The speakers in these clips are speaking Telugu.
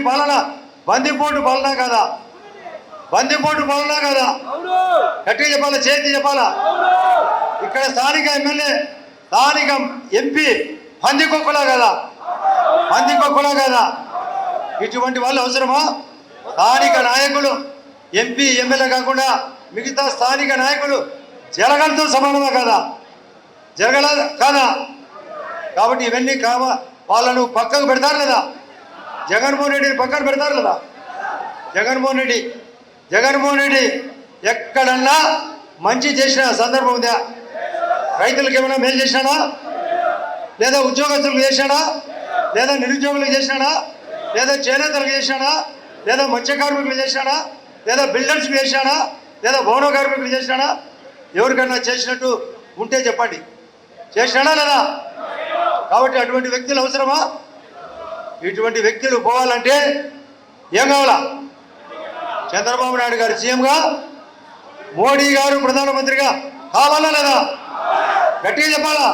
పాలన బందిపోటు పాలన కదా? బందిపోటు పాలన కదా? గట్టిగా చెప్పాలా, చేతి చెప్పాలా? ఇక్కడ స్థానిక ఎమ్మెల్యే, స్థానిక ఎంపీ పందికొక్కులా కదా? పందికొక్కులా కదా? ఇటువంటి వాళ్ళు అవసరమా? స్థానిక నాయకులు ఎంపీ ఎమ్మెల్యే కాకుండా మిగతా స్థానిక నాయకులు జరగలతో సమానమా కదా? జరగల కాదా? కాబట్టి ఇవన్నీ వాళ్ళను పక్కకు పెడతారు లేదా? జగన్మోహన్ రెడ్డిని పక్కన పెడతారు లేదా? జగన్మోహన్ రెడ్డి ఎక్కడన్నా మంచి చేసిన సందర్భం ఉందా? రైతులకు ఏమైనా మేలు చేసినాడా? లేదా ఉద్యోగస్తులకు చేసినాడా? లేదా నిరుద్యోగులకు చేసినాడా? లేదా చేనేతలకు చేసినాడా? లేదా మత్స్య కార్మికులు చేసినాడా? లేదా బిల్డర్స్కి చేసినాడా? లేదా భవన కార్మికులు చేసినాడా? ఎవరికన్నా చేసినట్టు ఉంటే చెప్పండి, చేసినాడా లేదా? కాబట్టి అటువంటి వ్యక్తులు అవసరమా? ఇటువంటి వ్యక్తులు పోవాలంటే ఏం కావాలా? చంద్రబాబు నాయుడు గారు సీఎంగా, మోడీ గారు ప్రధానమంత్రిగా కావాలా లేదా? గట్టిగా చెప్పాలా?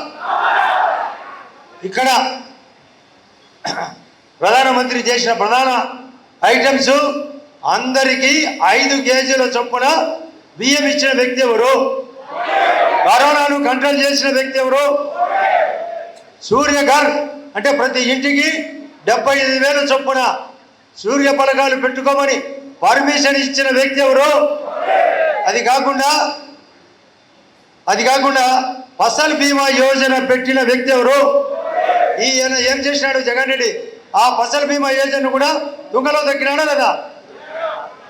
ఇక్కడ ప్రధానమంత్రి చేసిన ప్రధాన ఐటమ్స్ అందరికీ 5 కేజీల చొప్పున బియ్యం ఇచ్చిన వ్యక్తి ఎవరు? కరోనాను కంట్రోల్ చేసిన వ్యక్తి ఎవరు? సూర్యఘర్ అంటే ప్రతి ఇంటికి 75,000 చొప్పున సూర్య పలకాలు పెట్టుకోమని పర్మిషన్ ఇచ్చిన వ్యక్తి ఎవరు? అది కాకుండా ఫసల్ బీమా యోజన పెట్టిన వ్యక్తి ఎవరు? ఈయన ఏం చేసినాడు జగన్ రెడ్డి? ఆ ఫసల్ బీమా యోజన కూడా తుంగలో దక్కినాడా లేదా?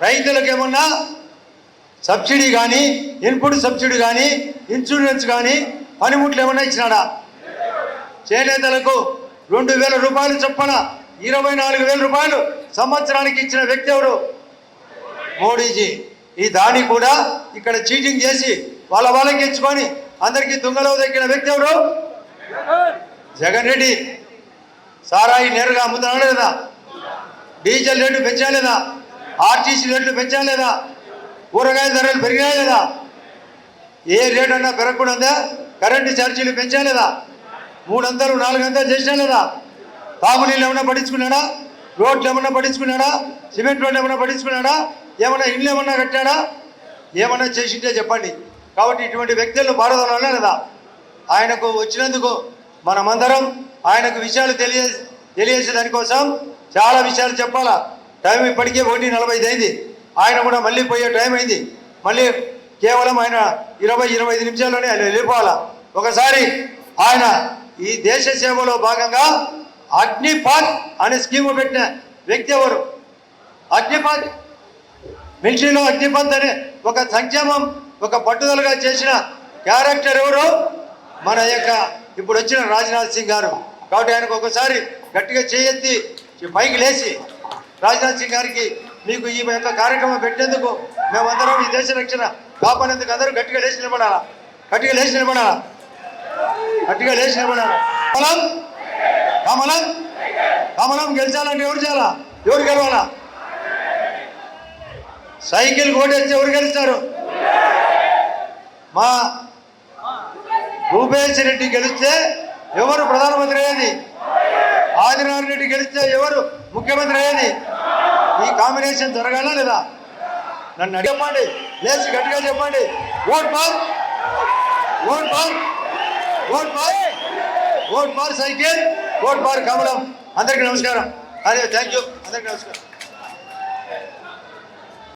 రైతులకు ఏమన్నా సబ్సిడీ కానీ, ఇన్పుట్ సబ్సిడీ కానీ, ఇన్సూరెన్స్ కానీ, పనిముట్లు ఏమన్నా ఇచ్చినాడా? చేనేతలకు 2,000 రూపాయలు చొప్పున 24,000 రూపాయలు సంవత్సరానికి ఇచ్చిన వ్యక్తి ఎవరు? మోడీజీ. ఈ దాన్ని కూడా ఇక్కడ చీటింగ్ చేసి వాళ్ళకి ఇచ్చుకొని అందరికీ తుంగలో దక్కిన వ్యక్తి ఎవరు? జగన్ రెడ్డి. సారాయి నేరుగా అమ్ముతున్నాడు లేదా? డీజిల్ రేట్లు పెంచాలేదా? ఆర్టీసీ రేట్లు పెంచాలేదా? కూరగాయల ధరలు పెరిగాయా లేదా? ఏ రేట్ అన్నా పెరగకుండా కరెంటు ఛార్జీలు పెంచాలేదా? 300, 400 చేసినా లేదా? తాగునీళ్ళు ఏమన్నా పట్టించుకున్నాడా? రోడ్లు ఏమన్నా పట్టించుకున్నాడా? సిమెంట్ రోడ్లు ఏమన్నా పట్టించుకున్నాడా? ఏమన్నా ఇల్లు ఏమన్నా కట్టాడా? ఏమన్నా చేసింటే చెప్పండి. కాబట్టి ఇటువంటి వ్యక్తులను భారతంలో లేదా? ఆయనకు వచ్చినందుకు మనమందరం ఆయనకు విషయాలు తెలియజేసే దానికోసం చాలా విషయాలు చెప్పాలా. టైం ఇప్పటికే 1:45 అయింది. ఆయన కూడా మళ్ళీ పోయే టైం అయింది. మళ్ళీ కేవలం ఆయన 20-25 నిమిషాల్లోనే ఆయన వెళ్ళిపోవాలా. ఒకసారి ఆయన ఈ దేశ సేవలో భాగంగా అగ్నిపాత్ అనే స్కీము పెట్టిన వ్యక్తి ఎవరు? అగ్నిపాత్ మిలిటరీలో అగ్నిపాత్ అనే ఒక సంక్షేమం, ఒక పట్టుదలగా చేసిన క్యారెక్టర్ ఎవరు? మన యొక్క ఇప్పుడు వచ్చిన రాజ్నాథ్ సింగ్ గారు. కాబట్టి ఆయనకు ఒకసారి గట్టిగా చేయెత్తి పైకి లేచి రాజ్నాథ్ సింగ్ గారికి మీకు ఈ యొక్క కార్యక్రమం పెట్టేందుకు మేమందరం ఈ దేశ రక్షణ కాపాడేందుకు అందరూ గట్టిగా లేచి నిలబడాలా. కమలం గెలిచాలంటే ఎవరు చేయాలా? ఎవరు గెలవాలా? సైకిల్ ఓటేస్తే ఎవరు గెలుస్తారు? మా భూపేశ్ రెడ్డి గెలిస్తే ఎవరు ప్రధానమంత్రి అయ్యేది? ఆదినారాయణ రెడ్డి గెలిస్తే ఎవరు ముఖ్యమంత్రి అయ్యేది? ఈ కాంబినేషన్ జరగాలా లేదా? నన్ను చెప్పండి, లేచి గట్టిగా చెప్పండి. Vote for cycle, vote for కమలం. అందరికీ నమస్కారం. అరే థ్యాంక్ యూ. అందరికీ నమస్కారం.